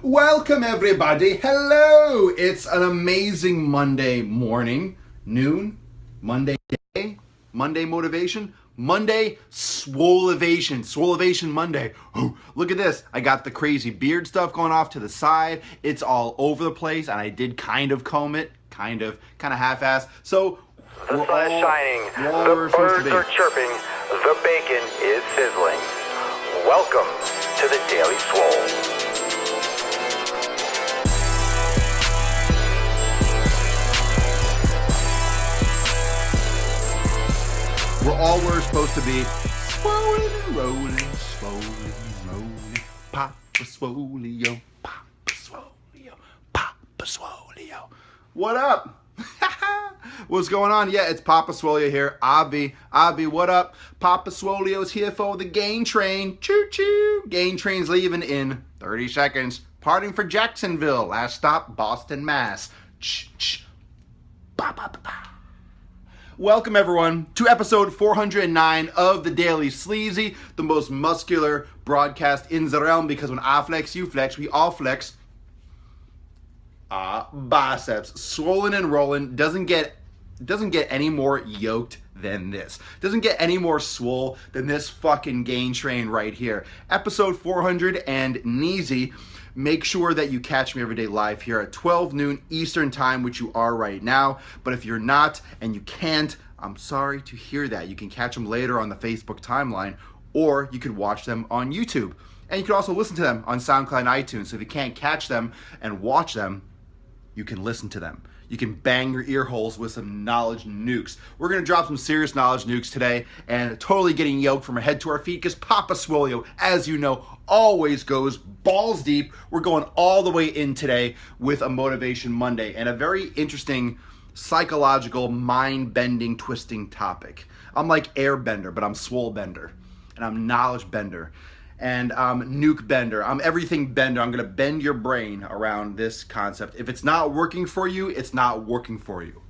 Welcome everybody. Hello. It's an amazing Monday morning, noon, Monday day, Monday motivation, Monday Swoleivation Monday. Oh, look at this. I got the crazy beard stuff going off to the side. It's all over the place, and I did kind of comb it, kind of half-assed. So the sun is shining, the birds are chirping, the bacon is sizzling. Welcome to the Daily Swole. We're all where we're supposed to be. Swollen and rolling, swollen and rolling. Papa Swoleo, Papa Swoleo, Papa Swoleo. What up? What's going on? Yeah, it's Papa Swoleo here. Avi, what up? Papa Swoleo's here for the gain train. Choo choo. Gain train's leaving in 30 seconds. Parting for Jacksonville. Last stop, Boston, Mass. Ch. Ba ba ba ba. Welcome everyone to episode 409 of the Daily Sleazy, the most muscular broadcast in the realm, because when I flex, you flex, we all flex biceps. Swollen and rolling doesn't get any more yoked than this. Doesn't get any more swole than this fucking gain train right here. Episode 400 and Neezy. Make sure that you catch me every day live here at 12 noon Eastern time, which you are right now. But if you're not and you can't, I'm sorry to hear that. You can catch them later on the Facebook timeline, or you could watch them on YouTube. And you can also listen to them on SoundCloud and iTunes. So if you can't catch them and watch them, you can listen to them. You can bang your ear holes with some knowledge nukes. We're going to drop some serious knowledge nukes today and totally getting yoked from our head to our feet, because Papa Swoleo, as you know, always goes balls deep. We're going all the way in today with a Motivation Monday and a very interesting psychological, mind-bending, twisting topic. I'm like Airbender, but I'm Swole Bender, and I'm Knowledge Bender, and I'm Nuke Bender. I'm everything Bender. I'm going to bend your brain around this concept. If it's not working for you, it's not working for you.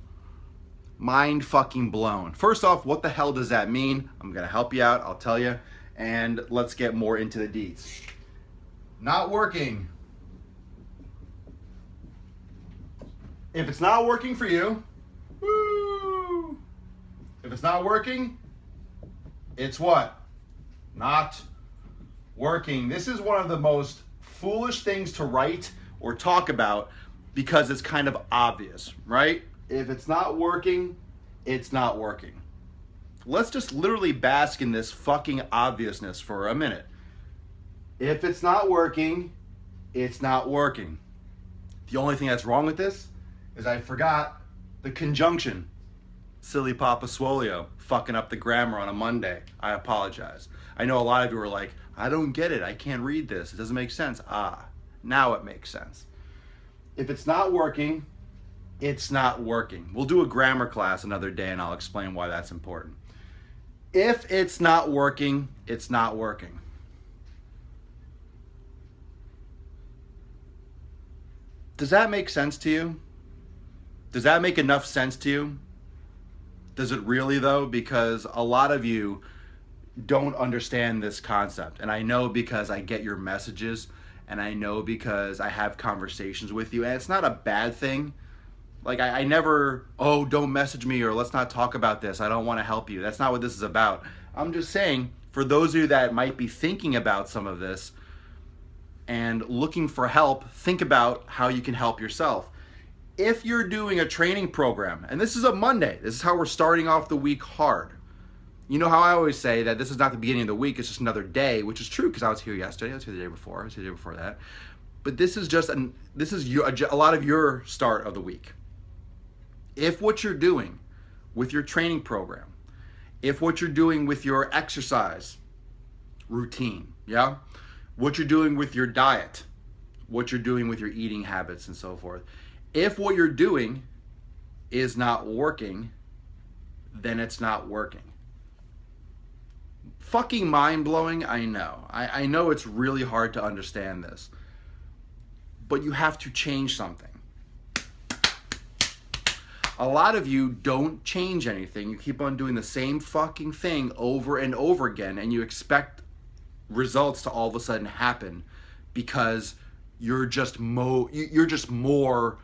Mind fucking blown. First off, what the hell does that mean? I'm going to help you out. I'll tell you. And let's get more into the deets. Not working. If it's not working for you, woo! If it's not working, it's what? Not working. This is one of the most foolish things to write or talk about, because it's kind of obvious, right? If it's not working, it's not working. Let's just literally bask in this fucking obviousness for a minute. If it's not working, it's not working. The only thing that's wrong with this is I forgot the conjunction. Silly Papa Swoleo, fucking up the grammar on a Monday. I apologize. I know a lot of you are like, I don't get it. I can't read this. It doesn't make sense. Now it makes sense. If it's not working, it's not working. We'll do a grammar class another day and I'll explain why that's important. If it's not working, it's not working. Does that make sense to you? Does that make enough sense to you? Does it really though? Because a lot of you don't understand this concept. And I know because I get your messages, and I know because I have conversations with you, and it's not a bad thing. Like I never, don't message me, or let's not talk about this. I don't want to help you. That's not what this is about. I'm just saying, for those of you that might be thinking about some of this and looking for help, think about how you can help yourself. If you're doing a training program, and this is a Monday, this is how we're starting off the week hard. You know how I always say that this is not the beginning of the week, it's just another day, which is true because I was here yesterday, I was here the day before, I was here the day before that. But this is just a lot of your start of the week. If what you're doing with your training program, if what you're doing with your exercise routine, yeah, what you're doing with your diet, what you're doing with your eating habits and so forth, if what you're doing is not working, then it's not working. Fucking mind-blowing, I know. I know it's really hard to understand this. But you have to change something. A lot of you don't change anything. You keep on doing the same fucking thing over and over again, and you expect results to all of a sudden happen because you're just more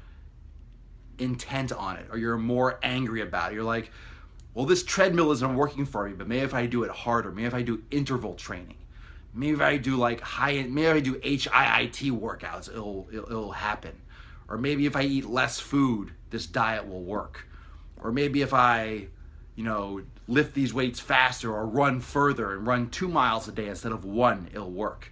intent on it, or you're more angry about it. You're like, well, this treadmill isn't working for me, but maybe if I do it harder, maybe if I do interval training, maybe if I do like maybe if I do HIIT workouts, it'll happen. Or maybe if I eat less food, this diet will work. Or maybe if I, lift these weights faster or run further and run 2 miles a day instead of 1, it'll work.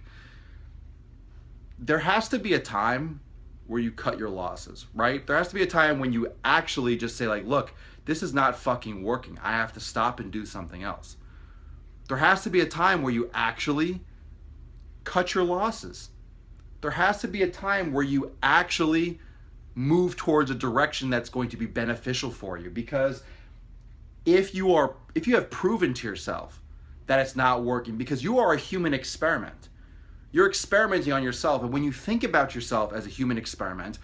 There has to be a time where you cut your losses, right? There has to be a time when you actually just say like, look, this is not fucking working. I have to stop and do something else. There has to be a time where you actually cut your losses. There has to be a time where you actually move towards a direction that's going to be beneficial for you, because if you have proven to yourself that it's not working, because you are a human experiment. You're experimenting on yourself, and when you think about yourself as a human experiment,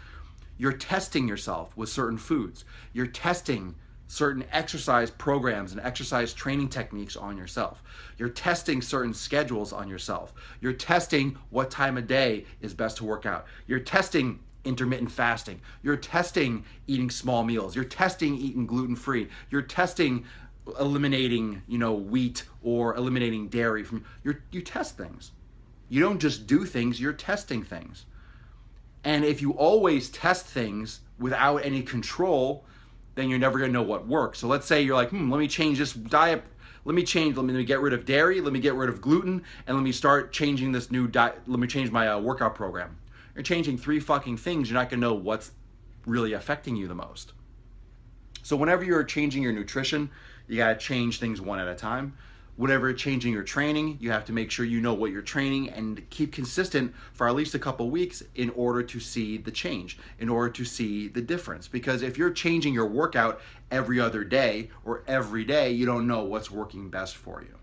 you're testing yourself with certain foods. You're testing certain exercise programs and exercise training techniques on yourself. You're testing certain schedules on yourself. You're testing what time of day is best to work out. You're testing intermittent fasting. You're testing eating small meals. You're testing eating gluten-free. You're testing eliminating, wheat or eliminating dairy from you test things. You don't just do things, you're testing things. And if you always test things without any control, then you're never gonna know what works. So let's say you're like, let me change this diet. Let me get rid of dairy, let me get rid of gluten, and let me start changing this new diet. Let me change my workout program. You're changing 3 fucking things, you're not gonna know what's really affecting you the most. So whenever you're changing your nutrition, you gotta change things one at a time. Whenever you're changing your training, you have to make sure you know what you're training and keep consistent for at least a couple weeks in order to see the change, in order to see the difference. Because if you're changing your workout every other day or every day, you don't know what's working best for you.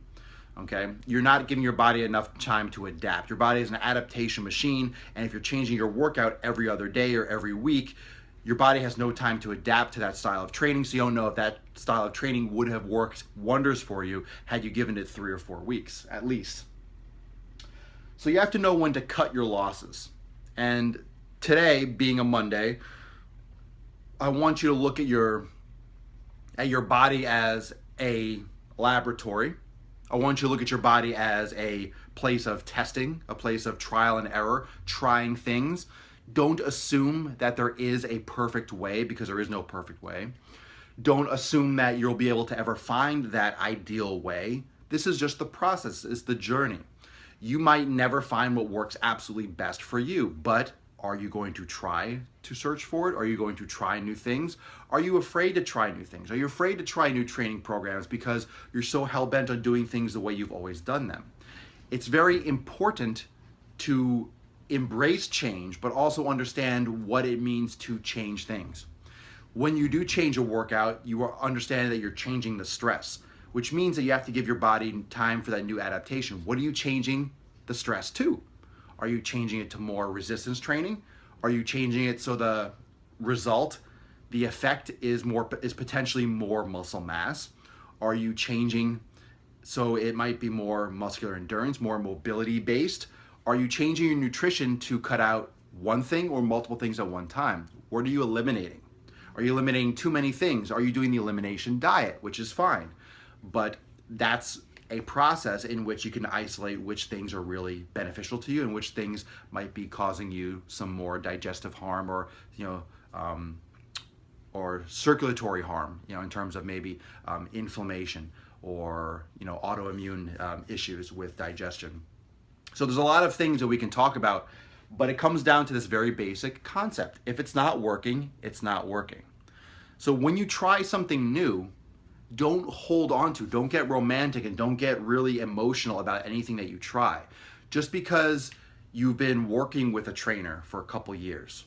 Okay? You're not giving your body enough time to adapt. Your body is an adaptation machine, and if you're changing your workout every other day or every week, your body has no time to adapt to that style of training, so you don't know if that style of training would have worked wonders for you had you given it 3 or 4 weeks, at least. So you have to know when to cut your losses. And today, being a Monday, I want you to look at your body as a laboratory. I want you to look at your body as a place of testing, a place of trial and error, trying things. Don't assume that there is a perfect way, because there is no perfect way. Don't assume that you'll be able to ever find that ideal way. This is just the process, it's the journey. You might never find what works absolutely best for you, but are you going to try to search for it? Are you going to try new things? Are you afraid to try new things? Are you afraid to try new training programs because you're so hell-bent on doing things the way you've always done them? It's very important to embrace change, but also understand what it means to change things. When you do change a workout, you are understanding that you're changing the stress, which means that you have to give your body time for that new adaptation. What are you changing the stress to? Are you changing it to more resistance training? Are you changing it so the result, the effect is potentially more muscle mass? Are you changing so it might be more muscular endurance, more mobility based? Are you changing your nutrition to cut out one thing or multiple things at one time? What are you eliminating? Are you eliminating too many things? Are you doing the elimination diet, which is fine? But that's a process in which you can isolate which things are really beneficial to you and which things might be causing you some more digestive harm or circulatory harm, in terms of maybe inflammation or autoimmune issues with digestion. So there's a lot of things that we can talk about, but it comes down to this very basic concept. If it's not working, it's not working. So when you try something new, don't hold on to, don't get romantic and don't get really emotional about anything that you try. Just because you've been working with a trainer for a couple years,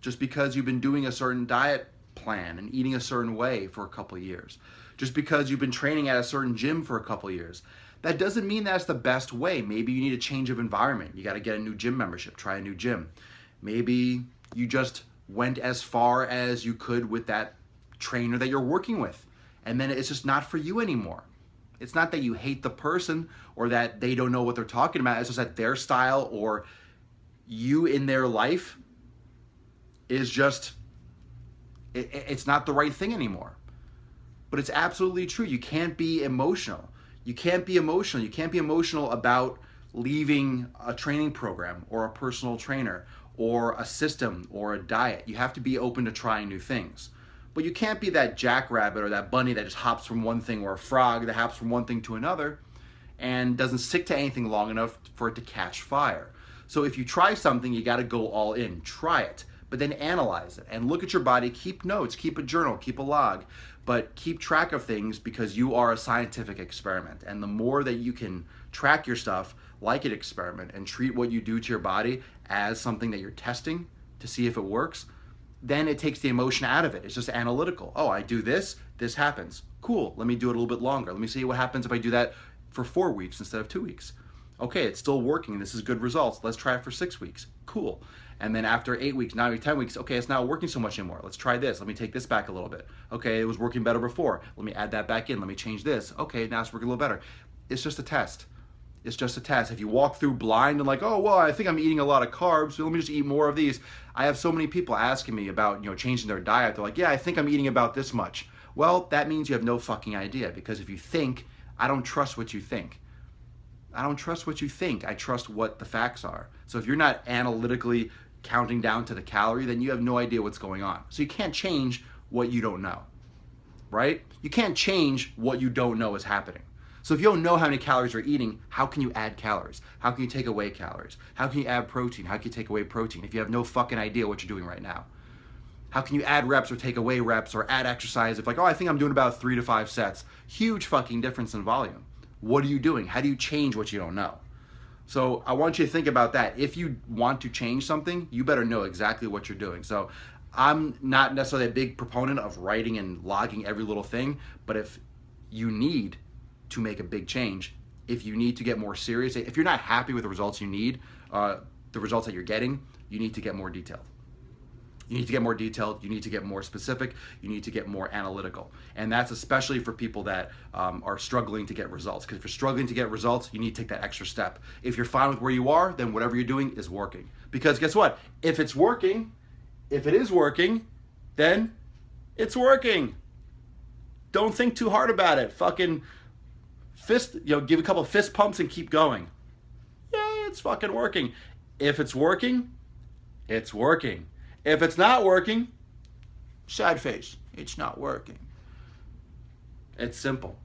just because you've been doing a certain diet plan and eating a certain way for a couple years, just because you've been training at a certain gym for a couple years, that doesn't mean that's the best way. Maybe you need a change of environment. You got to get a new gym membership, try a new gym. Maybe you just went as far as you could with that trainer that you're working with, and then it's just not for you anymore. It's not that you hate the person or that they don't know what they're talking about. It's just that their style or you in their life is just, it's not the right thing anymore. But it's absolutely true. You can't be emotional. You can't be emotional. You can't be emotional about leaving a training program or a personal trainer or a system or a diet. You have to be open to trying new things. But you can't be that jackrabbit or that bunny that just hops from one thing, or a frog that hops from one thing to another and doesn't stick to anything long enough for it to catch fire. So if you try something, you got to go all in. Try it, but then analyze it and look at your body. Keep notes, keep a journal, keep a log, but keep track of things, because you are a scientific experiment. And the more that you can track your stuff like an experiment and treat what you do to your body as something that you're testing to see if it works, then it takes the emotion out of it. It's just analytical. Oh, I do this, this happens. Cool, let me do it a little bit longer. Let me see what happens if I do that for 4 weeks instead of 2 weeks. Okay, it's still working. This is good results. Let's try it for 6 weeks. Cool. And then after 8 weeks, 9 weeks, 10 weeks, okay, it's not working so much anymore. Let's try this. Let me take this back a little bit. Okay, it was working better before. Let me add that back in. Let me change this. Okay, now it's working a little better. It's just a test. It's just a test. If you walk through blind and like, oh, well, I think I'm eating a lot of carbs, so let me just eat more of these. I have so many people asking me about, changing their diet. They're like, yeah, I think I'm eating about this much. Well, that means you have no fucking idea, because if you think, I don't trust what you think. I don't trust what you think. I trust what the facts are. So if you're not analytically counting down to the calorie, then you have no idea what's going on. So you can't change what you don't know, right? You can't change what you don't know is happening. So if you don't know how many calories you're eating, how can you add calories? How can you take away calories? How can you add protein? How can you take away protein if you have no fucking idea what you're doing right now? How can you add reps or take away reps or add exercise if like, oh, I think I'm doing about 3 to 5 sets? Huge fucking difference in volume. What are you doing? How do you change what you don't know? So I want you to think about that. If you want to change something, you better know exactly what you're doing. So I'm not necessarily a big proponent of writing and logging every little thing, but if you need to make a big change, if you need to get more serious, if you're not happy with the results you need, the results that you're getting, you need to get more detailed. You need to get more detailed, you need to get more specific, you need to get more analytical. And that's especially for people that are struggling to get results. Because if you're struggling to get results, you need to take that extra step. If you're fine with where you are, then whatever you're doing is working. Because guess what? If it's working, if it is working, then it's working. Don't think too hard about it. Fucking give a couple of fist pumps and keep going. Yeah, it's fucking working. If it's working, it's working. If it's not working, sad face. It's not working. It's simple.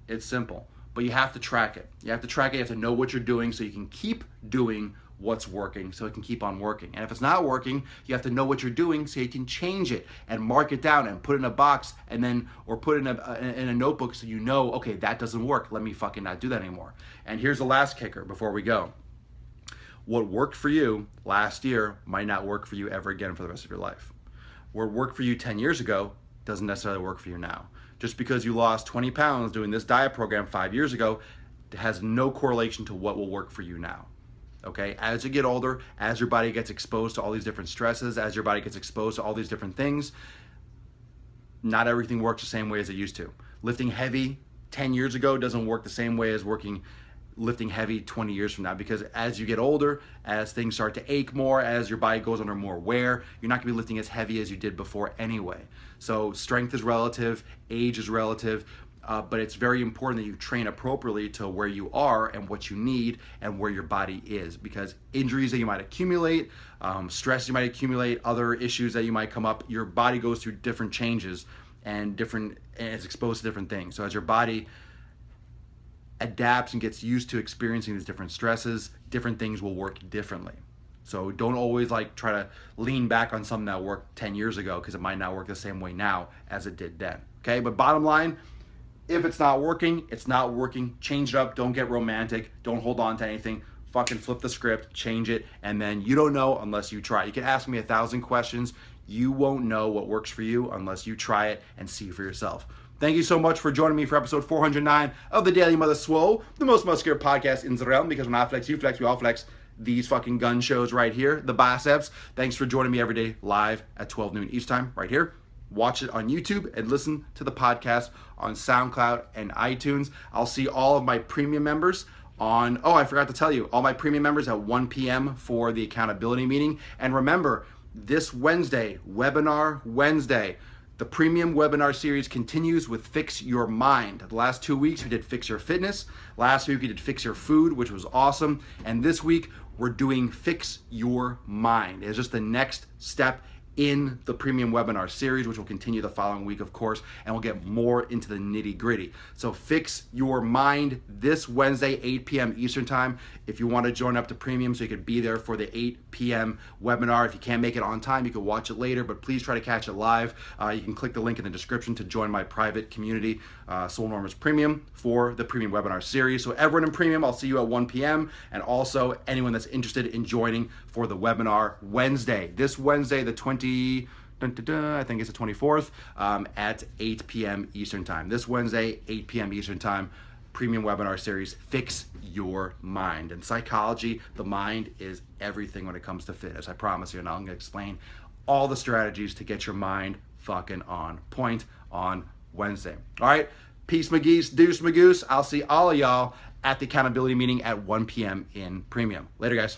It's simple. But you have to track it. You have to track it. You have to know what you're doing so you can keep doing what's working, so it can keep on working. And if it's not working, you have to know what you're doing so you can change it and mark it down and put it in a box, and then, or put it in a notebook so you know, okay, that doesn't work. Let me fucking not do that anymore. And here's the last kicker before we go. What worked for you last year might not work for you ever again for the rest of your life. What worked for you 10 years ago doesn't necessarily work for you now. Just because you lost 20 pounds doing this diet program 5 years ago, it has no correlation to what will work for you now. Okay, as you get older, as your body gets exposed to all these different stresses, as your body gets exposed to all these different things, not everything works the same way as it used to. Lifting heavy 10 years ago doesn't work the same way as lifting heavy 20 years from now, because as you get older, as things start to ache more, as your body goes under more wear, you're not gonna be lifting as heavy as you did before anyway. So strength is relative, age is relative, but it's very important that you train appropriately to where you are and what you need and where your body is, because injuries that you might accumulate, stress you might accumulate, other issues that you might come up, your body goes through different changes and it's exposed to different things. So as your body adapts and gets used to experiencing these different stresses, different things will work differently. So don't always try to lean back on something that worked 10 years ago, because it might not work the same way now as it did then. Okay, but bottom line, if it's not working, it's not working. Change it up. Don't get romantic. Don't hold on to anything. Fucking flip the script, change it, and then you don't know unless you try. You can ask me 1,000 questions. You won't know what works for you unless you try it and see for yourself. Thank you so much for joining me for episode 409 of the Daily Mother Swole, the most muscular podcast in the realm, because when I flex, you flex, we all flex. These fucking gun shows right here, the biceps. Thanks for joining me every day live at 12 noon East time right here. Watch it on YouTube and listen to the podcast on SoundCloud and iTunes. I'll see all of my premium members on, oh, I forgot to tell you, all my premium members at 1 p.m. for the accountability meeting. And remember, this Wednesday, Webinar Wednesday, the premium webinar series continues with Fix Your Mind. The last 2 weeks we did Fix Your Fitness. Last week we did Fix Your Food, which was awesome. And this week we're doing Fix Your Mind. It's just the next step in the premium webinar series, which will continue the following week, of course, and we'll get more into the nitty gritty. So Fix Your Mind this Wednesday, 8 p.m. Eastern time. If you want to join up to premium so you could be there for the 8 p.m. webinar. If you can't make it on time, you can watch it later, but please try to catch it live. You can click the link in the description to join my private community, Swolenormous Premium, for the premium webinar series. So everyone in premium, I'll see you at 1 p.m. And also anyone that's interested in joining for the webinar Wednesday. This Wednesday, the I think it's the 24th, at 8 p.m. Eastern time. This Wednesday, 8 p.m. Eastern time, premium webinar series, Fix Your Mind. And psychology, the mind is everything when it comes to fitness. I promise you, and I'm gonna explain all the strategies to get your mind fucking on point on Wednesday. All right, peace, McGeese, deuce, Magoose. I'll see all of y'all at the accountability meeting at 1 p.m. in premium. Later, guys.